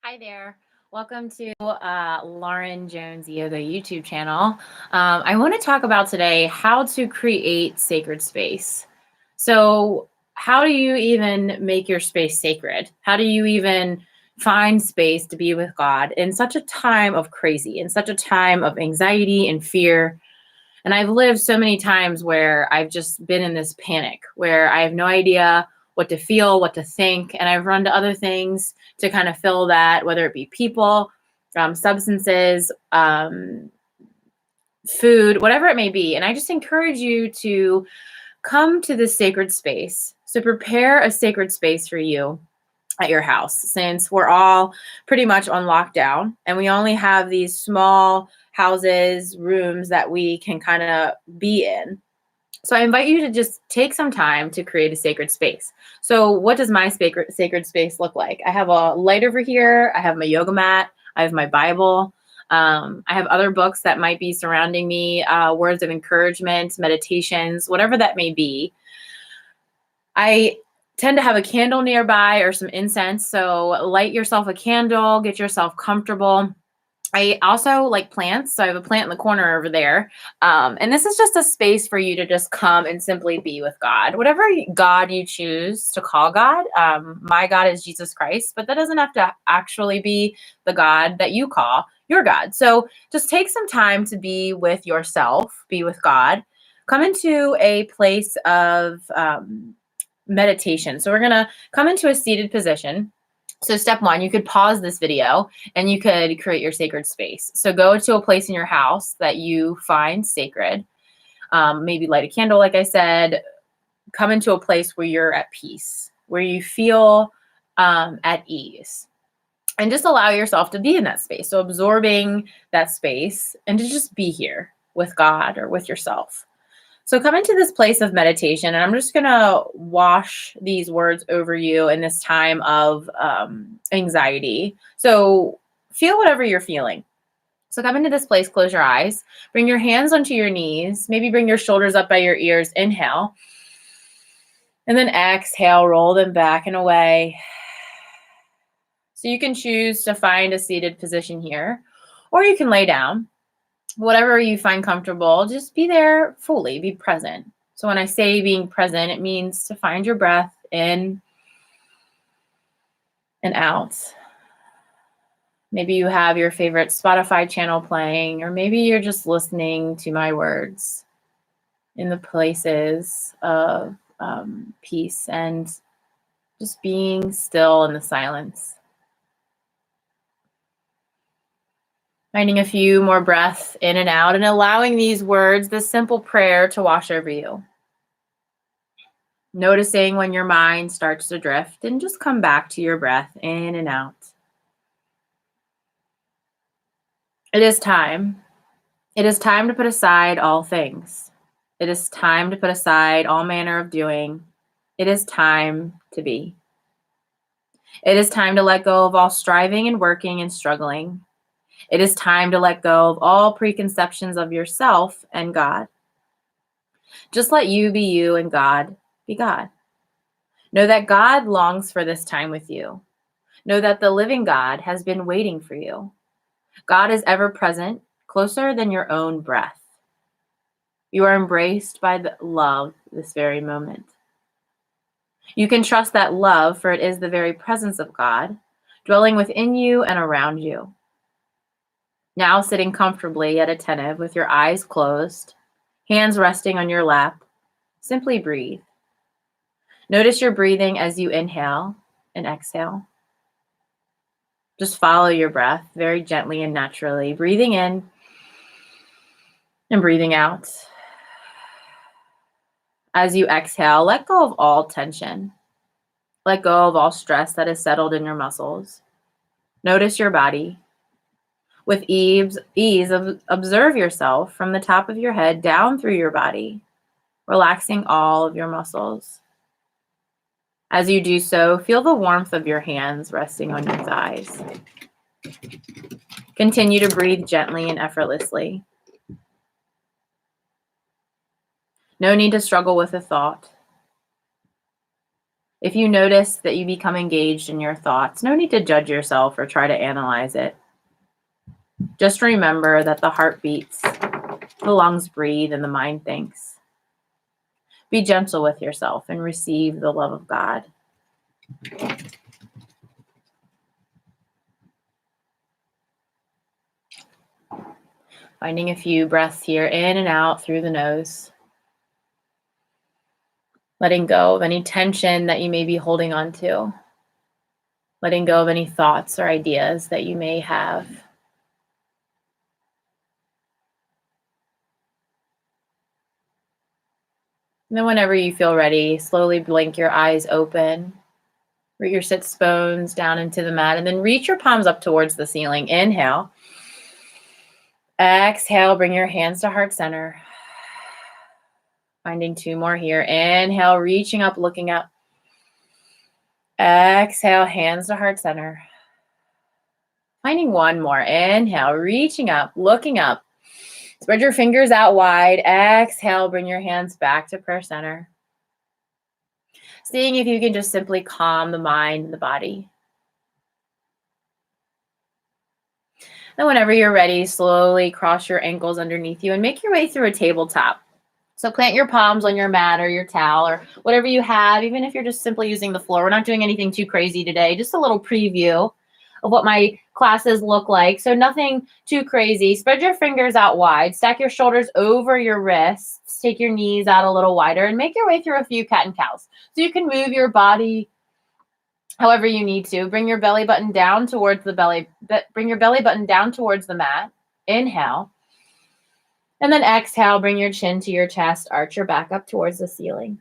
Hi there. Welcome to Lauren Jones Yoga YouTube channel. I want to talk about today how to create sacred space. So, how do you even make your space sacred? How do you even find space to be with God in such a time of crazy, in such a time of anxiety and fear? And I've lived so many times where I've just been in this panic where I have no idea what to feel, what to think. And I've run to other things to kind of fill that, whether it be people, substances, food, whatever it may be. And I just encourage you to come to this sacred space. So prepare a sacred space for you at your house, since we're all pretty much on lockdown and we only have these small houses, rooms that we can kind of be in. So I invite you to just take some time to create a sacred space. So what does my sacred space look like? I have a light over here. I have my yoga mat. I have my Bible. I have other books that might be surrounding me, words of encouragement, meditations, whatever that may be. I tend to have a candle nearby or some incense. So light yourself a candle, get yourself comfortable. I also like plants. So I have a plant in the corner over there. And this is just a space for you to just come and simply be with God. Whatever God you choose to call God. My God is Jesus Christ, but that doesn't have to actually be the God that you call your God. So just take some time to be with yourself, be with God. Come into a place of meditation. So we're going to come into a seated position. So step one, you could pause this video and you could create your sacred space. So go to a place in your house that you find sacred. Maybe light a candle, like I said. Come into a place where you're at peace, where you feel at ease. And just allow yourself to be in that space. So absorbing that space and to just be here with God or with yourself. So come into this place of meditation, and I'm just going to wash these words over you in this time of anxiety. So feel whatever you're feeling. So come into this place, close your eyes, bring your hands onto your knees, maybe bring your shoulders up by your ears, inhale, and then exhale, roll them back and away. So you can choose to find a seated position here, or you can lay down. Whatever you find comfortable, just be there fully, be present. So when I say being present, it means to find your breath in and out. Maybe you have your favorite Spotify channel playing, or maybe you're just listening to my words in the places of peace and just being still in the silence. Finding a few more breaths in and out and allowing these words, this simple prayer, to wash over you. Noticing when your mind starts to drift and just come back to your breath in and out. It is time. It is time to put aside all things. It is time to put aside all manner of doing. It is time to be. It is time to let go of all striving and working and struggling. It is time to let go of all preconceptions of yourself and God. Just let you be you and God be God. Know that God longs for this time with you. Know that the living God has been waiting for you. God is ever present, closer than your own breath. You are embraced by the love this very moment. You can trust that love, for it is the very presence of God, dwelling within you and around you. Now sitting comfortably yet attentive with your eyes closed, hands resting on your lap, simply breathe. Notice your breathing as you inhale and exhale. Just follow your breath very gently and naturally, breathing in and breathing out. As you exhale, let go of all tension. Let go of all stress that is settled in your muscles. Notice your body. With ease, observe yourself from the top of your head down through your body, relaxing all of your muscles. As you do so, feel the warmth of your hands resting on your thighs. Continue to breathe gently and effortlessly. No need to struggle with a thought. If you notice that you become engaged in your thoughts, no need to judge yourself or try to analyze it. Just remember that the heart beats, the lungs breathe, and the mind thinks. Be gentle with yourself and receive the love of God. Finding a few breaths here in and out through the nose. Letting go of any tension that you may be holding on to. Letting go of any thoughts or ideas that you may have. And then whenever you feel ready, slowly blink your eyes open. Root your sits bones down into the mat and then reach your palms up towards the ceiling. Inhale. Exhale, bring your hands to heart center. Finding 2 more here. Inhale, reaching up, looking up. Exhale, hands to heart center. Finding 1 more. Inhale, reaching up, looking up. Spread your fingers out wide. Exhale, bring your hands back to prayer center. Seeing if you can just simply calm the mind and the body. Then whenever you're ready, slowly cross your ankles underneath you and make your way through a tabletop. So plant your palms on your mat or your towel or whatever you have, even if you're just simply using the floor. We're not doing anything too crazy today, just a little preview of what my classes look like. So nothing too crazy. Spread your fingers out wide, stack your shoulders over your wrists, take your knees out a little wider and make your way through a few cat and cows. So you can move your body however you need to. Bring your belly button down towards the mat. Inhale. And then exhale, bring your chin to your chest, arch your back up towards the ceiling.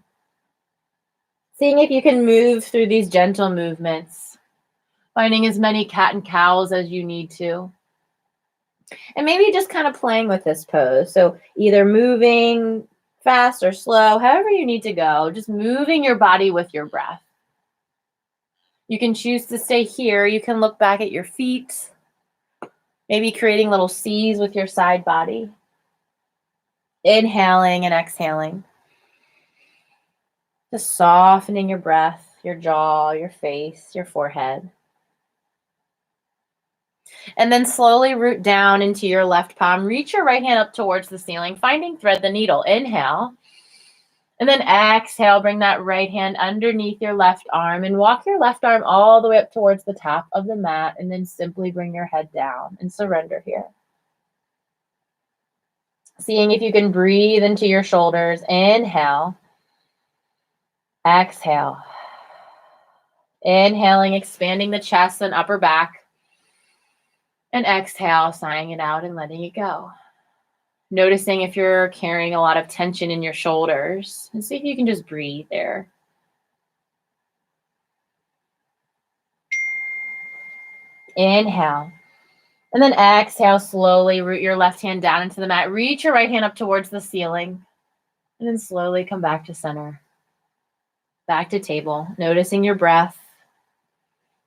Seeing if you can move through these gentle movements, finding as many cat and cows as you need to. And maybe just kind of playing with this pose. So either moving fast or slow, however you need to go, just moving your body with your breath. You can choose to stay here. You can look back at your feet, maybe creating little C's with your side body. Inhaling and exhaling. Just softening your breath, your jaw, your face, your forehead. And then slowly root down into your left palm. Reach your right hand up towards the ceiling, finding thread the needle. Inhale. And then exhale, bring that right hand underneath your left arm and walk your left arm all the way up towards the top of the mat. And then simply bring your head down and surrender here. Seeing if you can breathe into your shoulders. Inhale. Exhale. Inhaling, expanding the chest and upper back. And exhale, sighing it out and letting it go. Noticing if you're carrying a lot of tension in your shoulders. And see if you can just breathe there. Inhale. And then exhale, slowly root your left hand down into the mat. Reach your right hand up towards the ceiling. And then slowly come back to center. Back to table. Noticing your breath.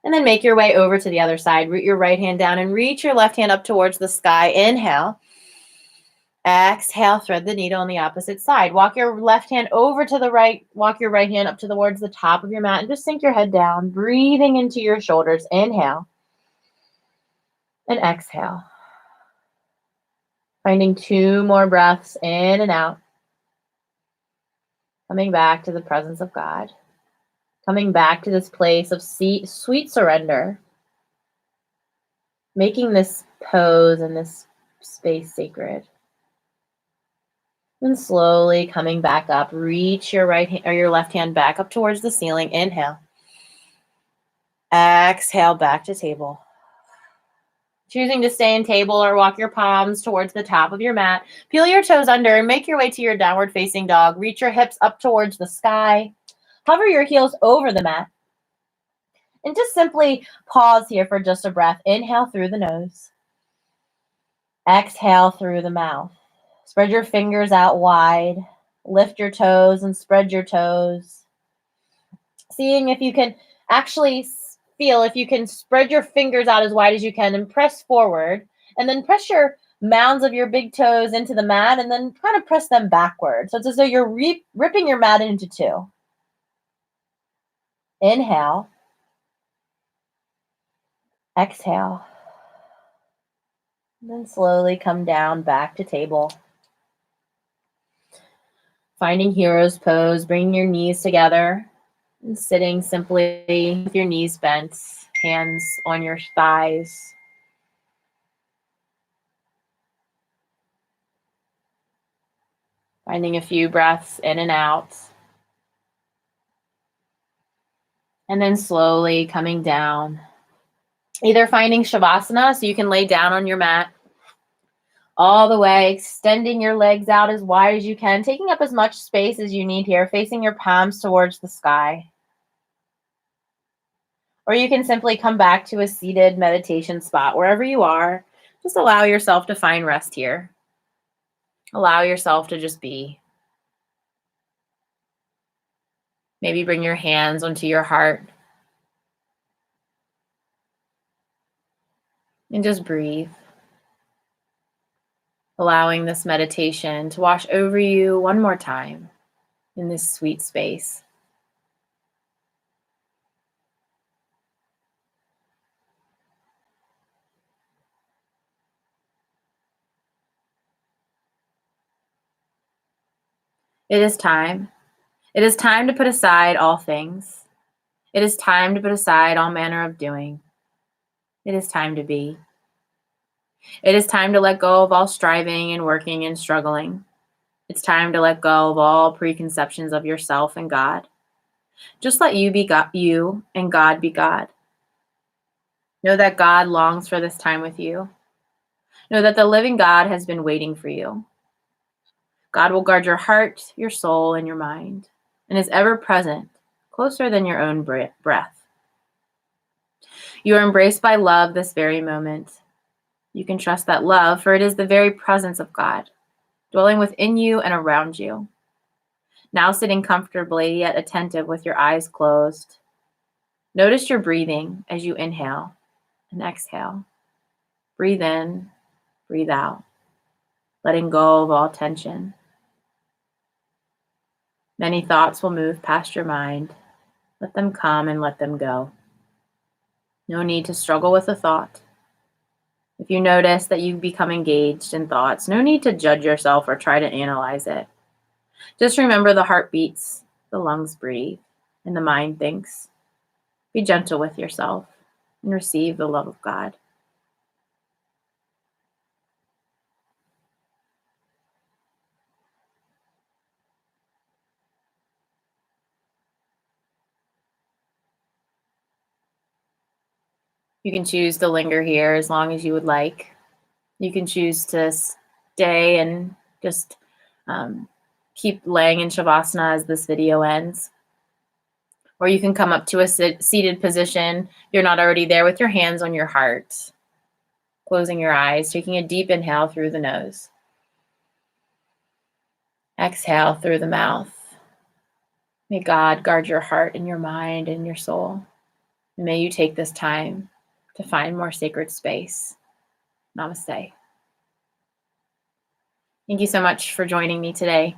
And then make your way over to the other side. Root your right hand down and reach your left hand up towards the sky. Inhale. Exhale, thread the needle on the opposite side. Walk your left hand over to the right. Walk your right hand up towards the top of your mat and just sink your head down. Breathing into your shoulders. Inhale. And exhale. Finding 2 more breaths in and out. Coming back to the presence of God. Coming back to this place of sweet surrender. Making this pose and this space sacred. And slowly coming back up. Reach your right hand or your left hand back up towards the ceiling. Inhale. Exhale, back to table. Choosing to stay in table or walk your palms towards the top of your mat. Peel your toes under and make your way to your downward facing dog. Reach your hips up towards the sky. Hover your heels over the mat. And just simply pause here for just a breath. Inhale through the nose. Exhale through the mouth. Spread your fingers out wide. Lift your toes and spread your toes. Seeing if you can actually feel if you can spread your fingers out as wide as you can and press forward. And then press your mounds of your big toes into the mat and then kind of press them backward. So it's as though you're ripping your mat into 2. Inhale. Exhale. And then slowly come down back to table. Finding hero's pose, bringing your knees together and sitting simply with your knees bent, hands on your thighs. Finding a few breaths in and out. And then slowly coming down. Either finding Shavasana, so you can lay down on your mat, all the way, extending your legs out as wide as you can, taking up as much space as you need here, facing your palms towards the sky. Or you can simply come back to a seated meditation spot wherever you are. Just allow yourself to find rest here. Allow yourself to just be. Maybe bring your hands onto your heart. And just breathe. Allowing this meditation to wash over you one more time in this sweet space. It is time. It is time to put aside all things. It is time to put aside all manner of doing. It is time to be. It is time to let go of all striving and working and struggling. It's time to let go of all preconceptions of yourself and God. Just let you be God, you, and God be God. Know that God longs for this time with you. Know that the living God has been waiting for you. God will guard your heart, your soul, and your mind, and is ever present, closer than your own breath. You are embraced by love this very moment. You can trust that love, for it is the very presence of God, dwelling within you and around you. Now sitting comfortably yet attentive with your eyes closed. Notice your breathing as you inhale and exhale. Breathe in, breathe out, letting go of all tension. Many thoughts will move past your mind. Let them come and let them go. No need to struggle with a thought. If you notice that you become engaged in thoughts, no need to judge yourself or try to analyze it. Just remember the heart beats, the lungs breathe, and the mind thinks. Be gentle with yourself and receive the love of God. You can choose to linger here as long as you would like. You can choose to stay and just keep laying in Shavasana as this video ends. Or you can come up to a seated position. You're not already there, with your hands on your heart. Closing your eyes, taking a deep inhale through the nose. Exhale through the mouth. May God guard your heart and your mind and your soul. And may you take this time to find more sacred space. Namaste. Thank you so much for joining me today.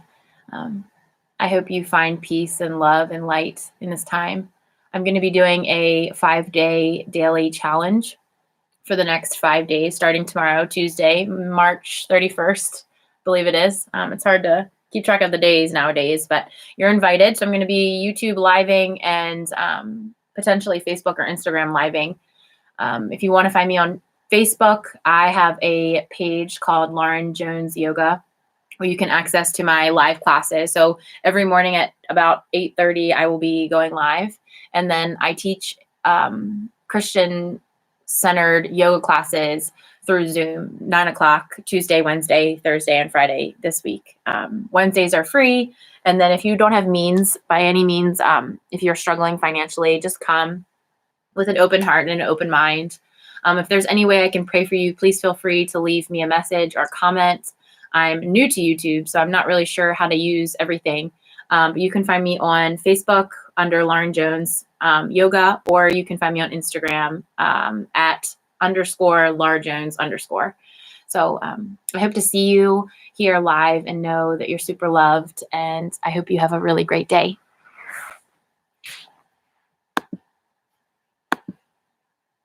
I hope you find peace and love and light in this time. I'm going to be doing a 5-day daily challenge for the next 5 days, starting tomorrow, Tuesday, March 31st, I believe it is. It's hard to keep track of the days nowadays, but you're invited. So I'm going to be YouTube living and potentially Facebook or Instagram living. If you want to find me on Facebook, I have a page called Lauren Jones Yoga, where you can access to my live classes. So every morning at about 8:30, I will be going live. And then I teach Christian-centered yoga classes through Zoom, 9 o'clock, Tuesday, Wednesday, Thursday, and Friday this week. Wednesdays are free. And then if you don't have means, by any means, if you're struggling financially, just come with an open heart and an open mind. If there's any way I can pray for you, please feel free to leave me a message or comment. I'm new to YouTube, so I'm not really sure how to use everything. But you can find me on Facebook under Lauren Jones Yoga, or you can find me on Instagram at _Lar Jones _. So I hope to see you here live and know that you're super loved. And I hope you have a really great day.